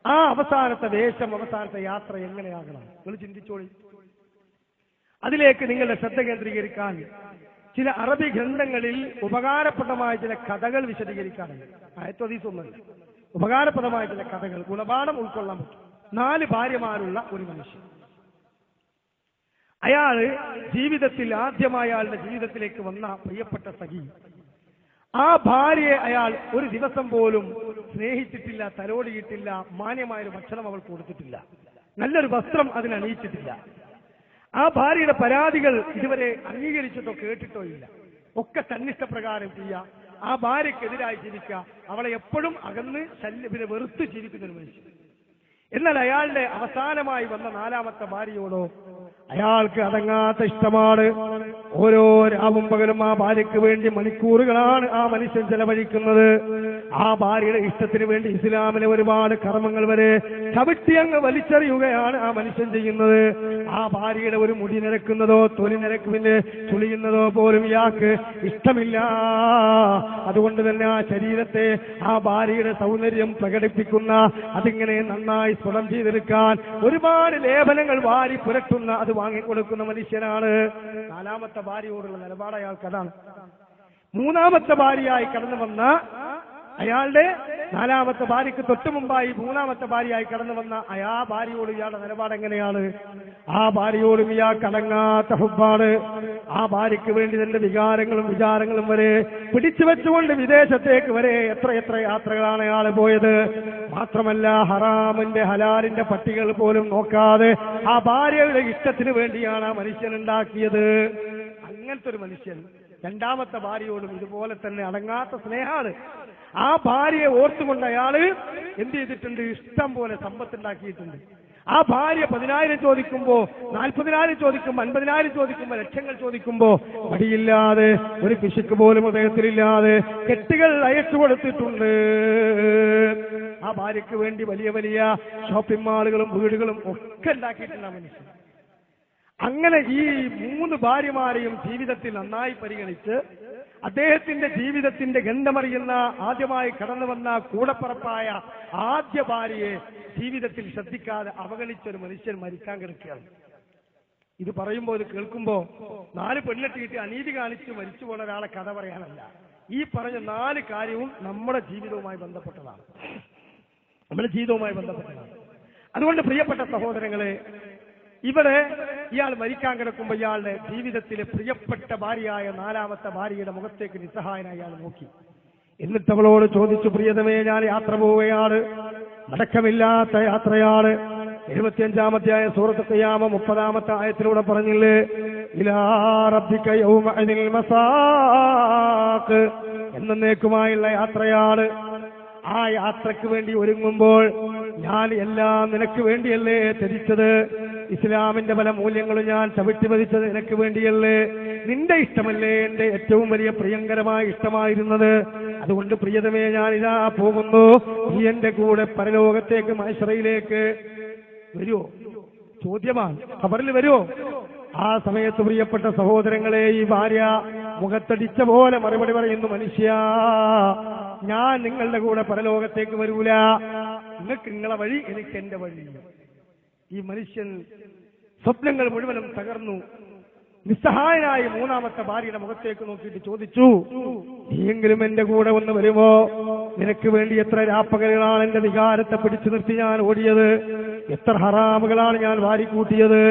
ആ അവസാനത്തെ വേഷം, അവസാനത്തെ യാത്ര എങ്ങനെയാകണം നിങ്ങൾ ചിന്തിച്ചോളി. അതിലേക്ക് നിങ്ങളുടെ ശ്രദ്ധ കേന്ദ്രീകരിക്കാൻ ചില അറബി ഗ്രന്ഥങ്ങളിൽ ഉപകാരപ്രദമായ ചില കഥകൾ വിശദീകരിക്കാറുണ്ട്. ആയത്വദീസൊന്നുമില്ല, ഉപകാരപ്രദമായ ചില കഥകൾ, ഗുണപാഠം ഉൾക്കൊള്ളാൻ പറ്റും. 4 ഭാര്യമാരുള്ള ഒരു മനുഷ്യൻ. അയാള് ജീവിതത്തിൽ ആദ്യമായ അയാളുടെ ജീവിതത്തിലേക്ക് വന്ന പ്രിയപ്പെട്ട സഖി, ആ ഭാര്യയെ അയാൾ ഒരു ദിവസം പോലും സ്നേഹിച്ചിട്ടില്ല, തലോടിയിട്ടില്ല, മാന്യമായൊരു ഭക്ഷണം അവൾക്ക് കൊടുത്തിട്ടില്ല, നല്ലൊരു വസ്ത്രം അതിനണിയിച്ചിട്ടില്ല. ആ ഭാര്യയുടെ പരാതികൾ ഇതുവരെ അംഗീകരിച്ചിട്ടോ കേട്ടിട്ടോ ഇല്ല. ഒക്കെ തന്നിഷ്ടപ്രകാരം ചെയ്യുക, ആ ഭാര്യക്കെതിരായി ജീവിക്കുക, അവളെ എപ്പോഴും അകന്ന് പിന്നെ വെറുത്ത് ജീവിക്കുന്ന ഒരു മനുഷ്യൻ. എന്നാൽ അയാളുടെ അവസാനമായി വന്ന 4ാമത്തെ ഭാര്യയോടോ അയാൾക്ക് അടങ്ങാത്ത ഇഷ്ടമാണ്. ഓരോ രാവും പകലും ആ ഭാര്യയ്ക്ക് വേണ്ടി മണിക്കൂറുകളാണ് ആ മനുഷ്യൻ ചെലവഴിക്കുന്നത്. ആ ഭാര്യയുടെ ഇഷ്ടത്തിന് വേണ്ടി ഇസ്ലാമിലെ ഒരുപാട് കർമ്മങ്ങൾ വരെ ചവിട്ടി അങ്ങ് വലിച്ചെറിയുകയാണ് ആ മനുഷ്യൻ ചെയ്യുന്നത്. ആ ഭാര്യയുടെ ഒരു മുടി നിരക്കുന്നതോ തൊലി നിരക്കുവിന് ചുളിയുന്നതോ പോലും ഇയാൾക്ക് ഇഷ്ടമില്ല. അതുകൊണ്ട് തന്നെ ആ ശരീരത്തെ, ആ ഭാര്യയുടെ സൗന്ദര്യം പ്രകടിപ്പിക്കുന്ന, അതിങ്ങനെ നന്നായി സ്ഫുടം ചെയ്തെടുക്കാൻ ഒരുപാട് ലേപനങ്ങൾ വാരി പുരട്ടുന്ന, അത് വാങ്ങിക്കൊടുക്കുന്ന മനുഷ്യനാണ്. 4ാമത്തെ ഭാര്യയോടുള്ള നിലപാട് അയാൾക്ക് അതാണ്. 3ാമത്തെ ഭാര്യയായി കടന്നു വന്ന അയാളുടെ 4ാമത്തെ ഭാര്യയ്ക്ക് തൊട്ടു മുമ്പായി 3ാമത്തെ ഭാര്യയായി കടന്നു വന്ന ആ ഭാര്യയോട് ഇയാളുടെ നിലപാട് എങ്ങനെയാണ്? ആ ഭാര്യയോടും ഇയാൾക്ക് അടങ്ങാത്ത ഹുബ്ബാണ്. ആ ഭാര്യയ്ക്ക് വേണ്ടി തന്റെ വികാരങ്ങളും വിചാരങ്ങളും വരെ പിടിച്ചു വെച്ചുകൊണ്ട് വിദേശത്തേക്ക് വരെ എത്ര യാത്രകളാണ് അയാൾ പോയത്. മാത്രമല്ല ഹറാമിന്റെ ഹലാലിന്റെ പട്ടികൾ പോലും നോക്കാതെ ആ ഭാര്യയുടെ ഇഷ്ടത്തിന് വേണ്ടിയാണ് ആ മനുഷ്യൻ ഉണ്ടാക്കിയത്. അങ്ങനത്തെ ഒരു മനുഷ്യൻ 2ാമത്തെ ഭാര്യയോടും ഇതുപോലെ തന്നെ അടങ്ങാത്ത സ്നേഹമാണ്. ആ ഭാര്യയെ ഓർത്തുകൊണ്ട് അയാള് എന്ത് ചെയ്തിട്ടുണ്ട്? ഇഷ്ടം പോലെ സമ്പത്തുണ്ടാക്കിയിട്ടുണ്ട്. ആ ഭാര്യ 10,000 ചോദിക്കുമ്പോ, 40,000 ചോദിക്കുമ്പോ, 50,000 ചോദിക്കുമ്പോ, ലക്ഷങ്ങൾ ചോദിക്കുമ്പോ മടിയില്ലാതെ, ഒരു പിശുക്ക് പോലും ഹൃദയത്തിലില്ലാതെ കെട്ടുകൾ അയച്ചു കൊടുത്തിട്ടുണ്ട്. ആ ഭാര്യയ്ക്ക് വേണ്ടി വലിയ വലിയ ഷോപ്പിംഗ് മാളുകളും വീടുകളും ഒക്കെ ഉണ്ടാക്കിയിട്ടുണ്ട് ആ മനുഷ്യൻ. അങ്ങനെ ഈ 3 ഭാര്യമാരെയും ജീവിതത്തിൽ നന്നായി പരിഗണിച്ച് അദ്ദേഹത്തിന്റെ ജീവിതത്തിന്റെ ഗന്ധമറിയുന്ന, ആദ്യമായി കടന്നു വന്ന കൂടപ്പറപ്പായ ആദ്യ ഭാര്യയെ ജീവിതത്തിൽ ശ്രദ്ധിക്കാതെ അവഗണിച്ചൊരു മനുഷ്യൻ മരിക്കാൻ കിടക്കുകയാണ്. ഇത് പറയുമ്പോൾ, ഇത് കേൾക്കുമ്പോ 4 പെണ്ണെട്ടിയിട്ട് അനീതി കാണിച്ച് മരിച്ചു പോണ ഒരാളെ കഥ പറയാനല്ല. ഈ പറഞ്ഞ 4 കാര്യവും നമ്മുടെ ജീവിതവുമായി ബന്ധപ്പെട്ടതാണ്. അതുകൊണ്ട് പ്രിയപ്പെട്ട സഹോദരങ്ങളെ, ഇവിടെ ഇയാൾ മരിക്കാൻ കിടക്കുമ്പോ ഇയാളുടെ ജീവിതത്തിലെ പ്രിയപ്പെട്ട ഭാര്യയായ 4ാമത്തെ ഭാര്യയുടെ മുഖത്തേക്ക് നിസ്സഹായനായി അയാൾ നോക്കി. എന്നിട്ട് അവളോട് ചോദിച്ചു, പ്രിയതമേ, ഞാൻ യാത്ര പോവുകയാണ്, മടക്കമില്ലാത്ത യാത്രയാണ്. 75-ാമത്തെ ആയ സൂറത്ത് ഖിയാമ 30-ാമത്തെ ആയത്തിലൂടെ പറഞ്ഞില്ലേ, ഇലാ റബ്ബിക യൗമഇദിൽ മസാഖ്, എന്നേക്കുമായുള്ള യാത്രയാണ്. ആ യാത്രയ്ക്ക് വേണ്ടി ഒരുങ്ങുമ്പോൾ ഞാൻ എല്ലാം നിനക്ക് വേണ്ടിയല്ലേ ത്യജിച്ചത്? ഇസ്ലാമിന്റെ പല മൂല്യങ്ങളും ഞാൻ ചവിട്ടി പതിച്ചത് നിനക്ക് വേണ്ടിയല്ലേ? നിന്റെ ഇഷ്ടമല്ലേ എന്റെ ഏറ്റവും വലിയ പ്രിയങ്കരമായ ഇഷ്ടമായിരുന്നത്? അതുകൊണ്ട് പ്രിയതമേ, ഞാൻ ഇതാ പോകുന്നു, നീ എന്റെ കൂടെ പരലോകത്തേക്ക്, മഹ്ശറയിലേക്ക് വരുവോ? ചോദ്യമാണ്. ഖബറിൽ വരുവോ? ആ സമയത്ത് പ്രിയപ്പെട്ട സഹോദരങ്ങളെ, ഈ ഭാര്യ മുഖത്തടിച്ച പോലെ മറുപടി പറയുന്നു, മനുഷ്യ, ഞാൻ നിങ്ങളുടെ കൂടെ പരലോകത്തേക്ക് വരൂല, നിങ്ങൾക്ക് നിങ്ങളെ വഴി, എനിക്ക് എന്റെ വഴി. ഈ മനുഷ്യൻ സ്വപ്നങ്ങൾ മുഴുവനും തകർന്നു. നിസ്സഹായനായി 3ാമത്തെ ഭാര്യയുടെ മുഖത്തേക്ക് നോക്കിയിട്ട് ചോദിച്ചു, നീയെങ്കിലും എന്റെ കൂടെ ഒന്ന് വരുമോ? നിനക്ക് വേണ്ടി എത്ര രാപ്പകലുകളാണ് എന്റെ വികാരത്തെ പിടിച്ചു നിർത്തി ഞാൻ ഓടിയത്, എത്ര ഹറാമുകളാണ് ഞാൻ വാരിക്കൂട്ടിയത്,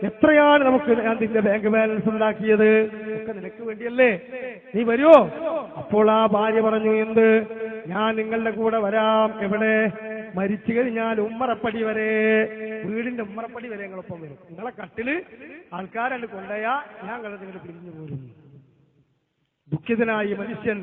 എത്രയാണ് നമുക്ക് നിന്റെ ബാങ്ക് ബാലൻസ് ഉണ്ടാക്കിയത്, ഒക്കെ നിനക്ക് വേണ്ടിയല്ലേ, നീ വരുമോ? അപ്പോൾ ആ ഭാര്യ പറഞ്ഞു, എന്ത്? ഞാൻ നിങ്ങളുടെ കൂടെ വരാം. എവിടെ? മരിച്ചു കഴിഞ്ഞാൽ ഉമ്മറപ്പടി വരെ, വീടിന്റെ ഉമ്മറപ്പടി വരെ ഞങ്ങളൊപ്പം വരും. നിങ്ങളെ കട്ടില് ആൾക്കാരണ്ട് കൊണ്ടയാ ഞാൻ നിങ്ങൾ പിരിഞ്ഞു പോരും. ദുഃഖിതനായി മനുഷ്യൻ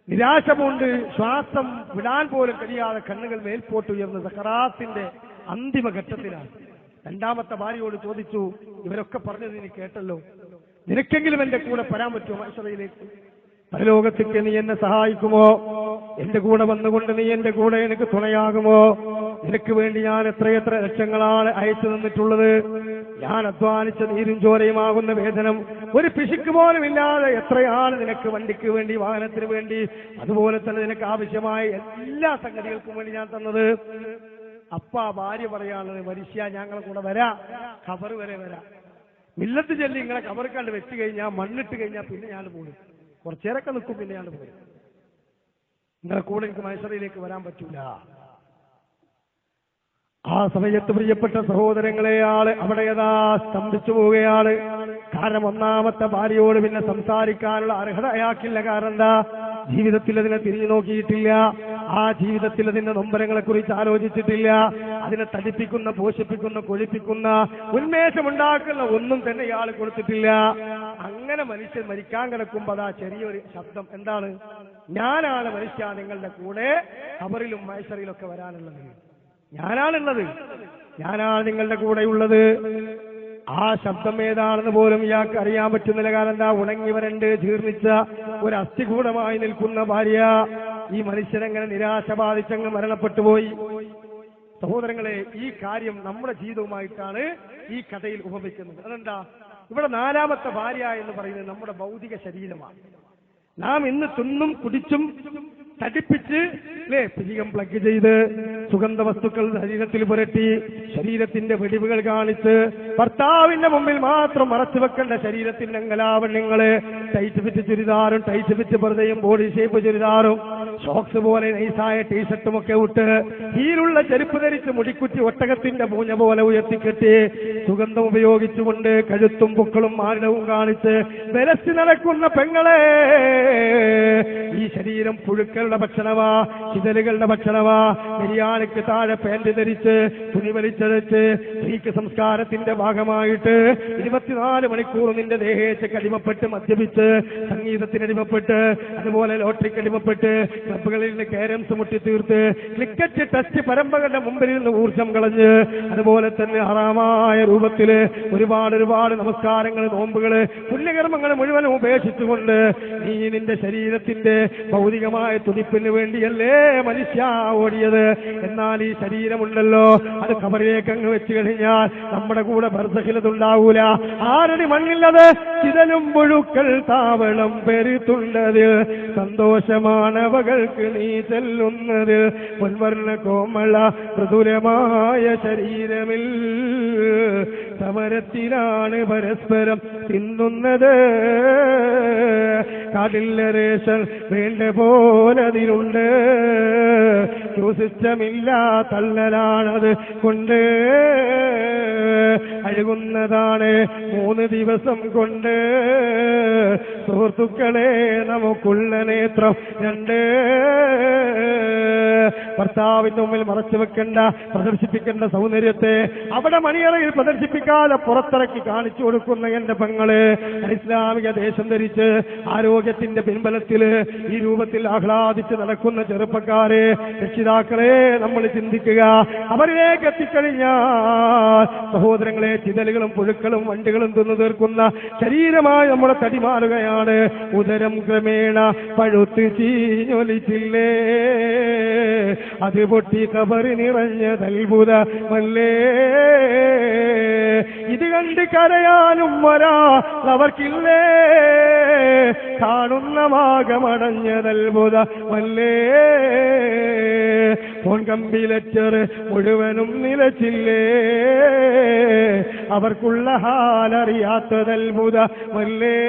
നിരാശ കൊണ്ട് ശ്വാസം വിടാൻ പോലും കഴിയാതെ കണ്ണുകൾ മേൽപോട്ട് ഉയർന്ന സഖറാത്തിന്റെ അന്തിമ ഘട്ടത്തിലാണ്. 2ാമത്തെ ഭാര്യയോട് ചോദിച്ചു, ഇവരൊക്കെ പറഞ്ഞത് നീ കേട്ടല്ലോ, നിനക്കെങ്കിലും എന്റെ കൂടെ വരാൻ പറ്റുമോ മഹ്ശറയിലേക്ക്? പരലോകത്തേക്ക് നീ എന്നെ സഹായിക്കുമോ? എന്റെ കൂടെ വന്നുകൊണ്ട് നീ എന്റെ കൂടെ എനിക്ക് തുണയാകുമോ? നിനക്ക് വേണ്ടി ഞാൻ എത്രയെത്ര ലക്ഷങ്ങളാണ് അയച്ചു തന്നിട്ടുള്ളത്. ഞാൻ അധ്വാനിച്ച നീരും ചോരയുമാകുന്ന വേതനം ഒരു പിശുക്ക് പോലും ഇല്ലാതെ എത്രയാണ് നിനക്ക് വണ്ടിക്ക് വേണ്ടി, വാഹനത്തിന് വേണ്ടി, അതുപോലെ തന്നെ നിനക്ക് ആവശ്യമായ എല്ലാ സംഗതികൾക്കും വേണ്ടി ഞാൻ തന്നത്. അപ്പ ഭാര്യ പറയാനുള്ളത്, മനുഷ്യ ഞങ്ങളെ കൂടെ വരാ, ഖബർ വരെ വരാ, മില്ലത്ത് ചൊല്ലി നിങ്ങളെ ഖബർ കണ്ട് വെച്ച് കഴിഞ്ഞാൽ, മണ്ണിട്ട് കഴിഞ്ഞാൽ പിന്നെ ഞാൻ പോകും, കുറച്ചേരൊക്കെ നിൽക്കും, പിന്നെ ഞാൻ പോകും, നിങ്ങളെ കൂടെ എനിക്ക് മഹ്ശറിലേക്ക് വരാൻ പറ്റൂല. ആ സമയത്ത് പ്രിയപ്പെട്ട സഹോദരങ്ങളെ, ആള് അവിടെ ഏതാ സ്തംഭിച്ചു പോവുകയാണ്. കാരണം ഒന്നാമത്തെ ഭാര്യയോട് പിന്നെ സംസാരിക്കാനുള്ള അർഹത അയാൾക്കില്ല. കാരണം എന്താ? ജീവിതത്തിൽ അതിനെ തിരിഞ്ഞു നോക്കിയിട്ടില്ല. ആ ജീവിതത്തിൽ അതിന്റെ നൊമ്പരങ്ങളെ കുറിച്ച് ആലോചിച്ചിട്ടില്ല. അതിനെ തടിപ്പിക്കുന്ന, പോഷിപ്പിക്കുന്ന, കൊഴിപ്പിക്കുന്ന, ഉന്മേഷമുണ്ടാക്കുന്ന ഒന്നും തന്നെ ഇയാൾ കൊടുത്തിട്ടില്ല. അങ്ങനെ മനുഷ്യൻ മരിക്കാൻ കിടക്കുമ്പോൾ അതാ ചെറിയൊരു ശബ്ദം, എന്താണ്? ഞാനാണ് മനുഷ്യ നിങ്ങളുടെ കൂടെ ഖബറിലും മഹ്ശറിലൊക്കെ വരാനുള്ളത്, ഞാനാണുള്ളത്, ഞാനാണ് നിങ്ങളുടെ കൂടെയുള്ളത്. ആ ശബ്ദം ഏതാണെന്ന് പോലും ഇയാൾക്ക് അറിയാൻ പറ്റുന്നില്ല. കാരണം എന്താ? ഉണങ്ങി വരണ്ട് ജീർണിച്ച ഒരു അസ്ഥികൂടമായി നിൽക്കുന്ന ഭാര്യ. ഈ മനുഷ്യനെങ്ങനെ നിരാശ ബാധിച്ചങ്ങ് മരണപ്പെട്ടുപോയി. സഹോദരങ്ങളെ, ഈ കാര്യം നമ്മുടെ ജീവിതവുമായിട്ടാണ് ഈ കഥയിൽ ഉപമിക്കുന്നത്. അതെന്താ? ഇവിടെ നാലാമത്തെ ഭാര്യ എന്ന് പറയുന്നത് നമ്മുടെ ഭൗതിക ശരീരമാണ്. നാം ഇന്ന് തിന്നും കുടിച്ചും തടിപ്പിച്ച് പിരികം പ്ലഗ് ചെയ്ത് സുഗന്ധ വസ്തുക്കൾ ശരീരത്തിൽ പുരട്ടി ശരീരത്തിന്റെ വെടിവുകൾ കാണിച്ച് ഭർത്താവിന്റെ മുമ്പിൽ മാത്രം മറച്ചു വെക്കേണ്ട ശരീരത്തിന്റെ അങ്കലാവണ്യങ്ങള്, ടൈറ്റ് ഫിറ്റ് ചുരിദാറും ടൈറ്റ് ഫിറ്റ് പർദ്ദയും ബോഡി ഷേപ്പ് ചുരിദാറും ഷോക്സ് പോലെ നൈസായ ടീഷർട്ടും ഒക്കെ ഇട്ട് ഹീലുള്ള ചെരുപ്പ് ധരിച്ച് മുടിക്കുറ്റി ഒട്ടകത്തിന്റെ പൂഞ്ഞ പോലെ ഉയർത്തിക്കെട്ടി സുഗന്ധം ഉപയോഗിച്ചുകൊണ്ട് കഴുത്തും പൊക്കളും മാരണവും കാണിച്ച് വിലസി നടക്കുന്ന പെങ്ങളെ, ഈ ശരീരം പുഴുക്കളുടെ ഭക്ഷണമാ, ചിതലുകളുടെ ഭക്ഷണമാ. ബിരിയാണിക്ക് താഴെ പാന്റ് ധരിച്ച് തുണി വലിച്ചഴച്ച് ഗ്രീക്ക് സംസ്കാരത്തിന്റെ ഭാഗമായിട്ട് 24 മണിക്കൂർ നിന്റെ ദേഹേച്ചക്ക് അടിമപ്പെട്ട് മദ്യപിച്ച് സംഗീതത്തിന് അടിമപ്പെട്ട് അതുപോലെ ലോട്ടറിക്ക് അടിമപ്പെട്ട് ക്ലബുകളിൽ നിന്ന് കാരംസ് മുട്ടി തീർത്ത് ക്രിക്കറ്റ് ടെസ്റ്റ് പരമ്പരയുടെ മുമ്പിൽ നിന്ന് ഊർജം കളഞ്ഞ് അതുപോലെ തന്നെ ഹറാമായ രൂപത്തില് ഒരുപാട് നമസ്കാരങ്ങൾ, നോമ്പുകള്, പുണ്യകർമ്മങ്ങൾ മുഴുവനും ഉപേക്ഷിച്ചുകൊണ്ട് നീ നിന്റെ ശരീരത്തിന്റെ ഭൗതികമായ തുടിപ്പിന് വേണ്ടിയല്ലേ മനുഷ്യ ഓടിയത്. എന്നാൽ ഈ ശരീരമുണ്ടല്ലോ, അത് ഖബറിലേക്ക് അങ്ങ് വെച്ച് കഴിഞ്ഞാൽ നമ്മുടെ കൂടെ ബർസഖിലതുണ്ടാവൂല. ആരടി മണ്ണില്ലത് ചിതലും പുഴുക്കൾ താവളം പെരുത്തുണ്ടത്, സന്തോഷമാണവകൾക്ക് നീ ചെല്ലുന്നത്. പൊൻവർണ്ണ കോമള മൃദുലമായ ശരീരമിൽ സമരത്തിലാണ് പരസ്പരം തിന്നുന്നത്. കാടില്ല റേഷൻ വേണ്ട പോലതിലുണ്ട്, സിസ്റ്റമില്ല തള്ളലാണത് കൊണ്ട്. അഴുകുന്നതാണ് 3 ദിവസം കൊണ്ട്. സുഹൃത്തുക്കളെ, നമുക്കുള്ള നേത്രം 2. ഭർത്താവിന്റെ മുമ്പിൽ മറച്ചു വെക്കേണ്ട, പ്രദർശിപ്പിക്കേണ്ട സൗന്ദര്യത്തെ അവിടെ മണിയറയിൽ പ്രദർശിപ്പിക്കാതെ പുറത്തിറക്കി കാണിച്ചു കൊടുക്കുന്ന എന്റെ പെങ്ങള്, ഇസ്ലാമിക ദേശം ധരിച്ച് ആരോഗ്യത്തിന്റെ പിൻബലത്തില് ഈ രൂപത്തിൽ ആഹ്ലാദിച്ച് നടക്കുന്ന ചെറുപ്പക്കാരെ, രക്ഷിതാക്കളെ, നമ്മൾ ചിന്തിക്കുക. അവരിലേക്ക് എത്തിക്കഴിഞ്ഞാൽ സഹോദരങ്ങളെ, ചിതലുകളും പുഴുക്കളും വണ്ടികളും തിന്നു തീർക്കുന്ന ശരീരമായി നമ്മുടെ തടി മാറുകയാണ്. ഉദരം ക്രമേണ പഴുത്ത് ചീഞ്ഞൊലിച്ചില്ലേ, അത് പൊട്ടി ഖബറ് നിറഞ്ഞതത്ഭുതമല്ലേ. ഇത് കണ്ട് കരയാനും അവർക്കില്ലേ, കാണുന്ന ഭാഗമടഞ്ഞതത്ഭുതമല്ലേ. ഫോൺ കമ്പി ലെറ്റർ മുഴുവനും നിലച്ചില്ലേ, അവർക്കുള്ള ഹാലറിയാത്തതത്ഭുതമല്ലേ.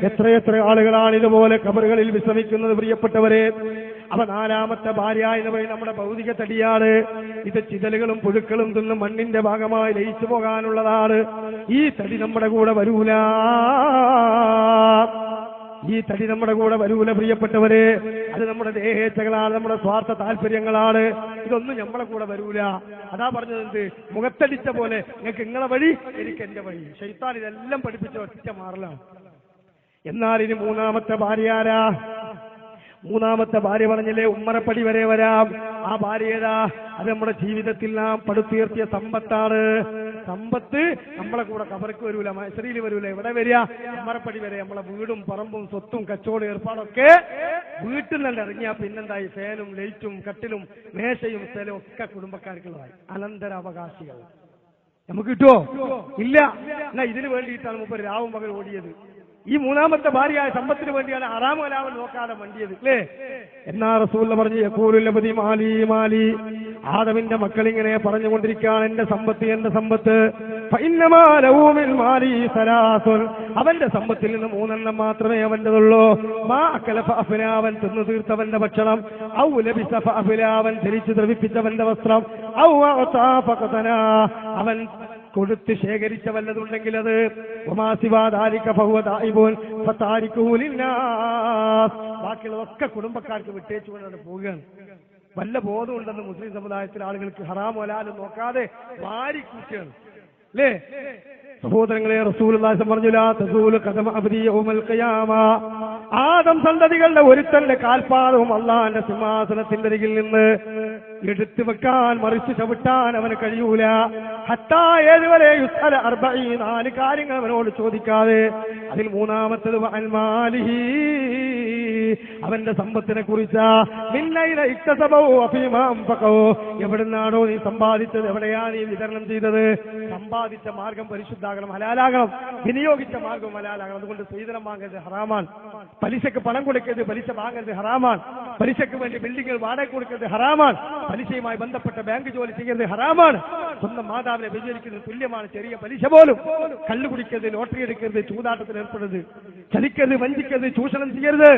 എത്രയെത്ര ആളുകളാണ് ഇതുപോലെ ഖബറുകളിൽ വിശ്രമിക്കുന്നത് പ്രിയപ്പെട്ടവരെ. അവ നാലാമത്തെ ഭാര്യ എന്ന് പറയുന്നത് നമ്മുടെ ഭൗതിക തടിയാണ്. ഇത് ചിതലുകളും പുഴുക്കളും തിന്ന് മണ്ണിന്റെ ഭാഗമായി ലയിച്ചു പോകാനുള്ളതാണ്. ഈ തടി നമ്മുടെ കൂടെ വരൂല, ഈ തടി നമ്മുടെ കൂടെ വരൂല പ്രിയപ്പെട്ടവരെ. അത് നമ്മുടെ ദേഹേച്ഛകളാണ്, നമ്മുടെ സ്വാർത്ഥ താല്പര്യങ്ങളാണ്. ഇതൊന്നും നമ്മളെ കൂടെ വരൂല. അതാ പറഞ്ഞത്, എന്ത് മുഖത്തടിച്ച പോലെ നിങ്ങൾക്ക് നിങ്ങളെ വഴി, എനിക്ക് എന്റെ വഴി. ശൈത്താൻ ഇതെല്ലാം പഠിപ്പിച്ച ഒറ്റ മാറലാണ്. എന്നാൽ ഇനി മൂന്നാമത്തെ ഭാര്യ ആരാ? മൂന്നാമത്തെ ഭാര്യ പറഞ്ഞില്ലേ, ഉമ്മറപ്പടി വരെ വരാം. ആ ഭാര്യ ഏതാ? അത് നമ്മുടെ ജീവിതത്തിൽ നാം പടുത്തുയർത്തിയ സമ്പത്താണ്. സമ്പത്ത് നമ്മളെ കൂടെ കബർക്ക് വരൂല, മൈസറിയിൽ വരൂല. എവിടെ വരിക? അമ്മറപ്പടി വരെ. നമ്മളെ വീടും പറമ്പും സ്വത്തും കച്ചവടം ഏർപ്പാടൊക്കെ വീട്ടിൽ നിന്ന് ഇറങ്ങിയാൽ പിന്നെന്തായി? ഫാനും ലൈറ്റും കട്ടിലും മേശയും സ്ഥലവും ഒക്കെ കുടുംബക്കാർക്കുള്ളതായി. അനന്തരാവകാശികൾ നമുക്ക് കിട്ടുമോ? ഇല്ല. എന്നാ ഇതിന് വേണ്ടിയിട്ടാണ് മുമ്പ് രാവും പകൽ ഓടിയത്. ഈ മൂന്നാമത്തെ ഭാര്യയായ സമ്പത്തിന് വേണ്ടിയാണ് ഹറാം ഹലാൽ നോക്കാതെ വണ്ടിയത്, അല്ലേ? എന്നാ റസൂൽ പറഞ്ഞു, യഖൂലുൽ മാലി മാലി, ആദമിന്റെ മക്കൾ ഇങ്ങനെ പറഞ്ഞുകൊണ്ടിരിക്കുകയാണ്, എന്റെ സമ്പത്ത്, എന്റെ സമ്പത്ത്. ഫഇന്നമാ ലഹു മിൻ മാലി സലാസുൻ, അവന്റെ സമ്പത്തിൽ നിന്ന് 3 എണ്ണം മാത്രമേ അവന്റേതുള്ളൂ. മാ അകല ഫഅഫല, അവൻ തിന്നു തീർത്തവന്റെ ഭക്ഷണം. ഔ ലബിസ ഫഅഫല, അവൻ ധരിച്ചു ദ്രവിപ്പിച്ചവന്റെ വസ്ത്രം. ഔ അഅതാ ഫഖതന, അവൻ കൊടുത്ത് ശേഖരിച്ച വല്ലതുണ്ടെങ്കിൽ അത്. ബാക്കിയുള്ളതൊക്കെ കുടുംബക്കാർക്ക് വിട്ടേച്ചുകൊണ്ടാണ് പോവുകയാണ്. വല്ല ബോധമുണ്ടെന്ന് മുസ്ലിം സമുദായത്തിലെ ആളുകൾക്ക് ഹറാം ഹലാൽ നോക്കാതെ വാരിക്കൂട്ടുകയാണ്, അല്ലേ? സഹോദരങ്ങളെ, റസൂലുള്ളാഹി പറഞ്ഞു, ലാ തസൂലു ഖദമ അബ്ദി യൗമൽ ഖിയാമ, ആദം സന്തതികളുടെ ഒരുത്തന്റെ കാൽപാദവും അള്ളാന്റെ സിംഹാസനത്തിന്റെ അരികിൽ നിന്ന് എടുത്തു വെക്കാൻ, മറിച്ച് ചവിട്ടാൻ അവന് കഴിയൂല. ഹത്താ ഏതുവരെ? യുസ്അല 40 കാര്യങ്ങൾ അവനോട് ചോദിക്കാതെ. അതിൽ മൂന്നാമത്തത് വഅൻ മാലിഹി, അവന്റെ സമ്പത്തിനെ കുറിച്ചാ. മിന്നൈന ഇക്തസബഹു വഫീമാ അൻഫഖഹു, എവിടുന്നാണോ നീ സമ്പാദിച്ചത്, എവിടെയാ നീ വിതരണം ചെയ്തത്? സമ്പാദിച്ച മാർഗം പരിശുദ്ധാകണം, ഹലാലാകണം. വിനിയോഗിച്ച മാർഗം ഹലാലാകണം. അതുകൊണ്ട് സ്ത്രീധനം വാങ്ങരുത്, ഹറാമാണ്. പലിശക്ക് പണം കൊടുക്കരുത്, പലിശ വാങ്ങരുത്, ഹറാമാണ്. പലിശക്ക് വേണ്ടി ബിൽഡിങ്ങുകൾ വാടക കൊടുക്കരുത്, ഹറാമാണ്. പലിശയുമായി ബന്ധപ്പെട്ട ബാങ്ക് ജോലി ചെയ്യരുത്, ഹറാമാണ്. സ്വന്തം മാതാവിനെ വ്യഭിചരിക്കുന്നത് തുല്യമാണ്, ചെറിയ പലിശ പോലും. കള്ളു കുടിക്കരുത്, ലോട്ടറി എടുക്കരുത്, ചൂതാട്ടത്തിൽ ഏർപ്പെടരുത്, ചലിക്കരുത്, വഞ്ചിക്കരുത്, ചൂഷണം ചെയ്യരുത്,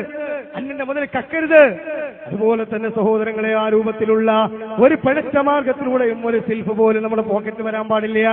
അന്യന്റെ മുതൽ കക്കരുത്. അതുപോലെ തന്നെ സഹോദരങ്ങളെ, ആ രൂപത്തിലുള്ള ഒരു പിഴച്ച മാർഗത്തിലൂടെയും ഒരു സിൽഫ് പോലും നമ്മുടെ പോക്കറ്റ് വരാൻ പാടില്ല.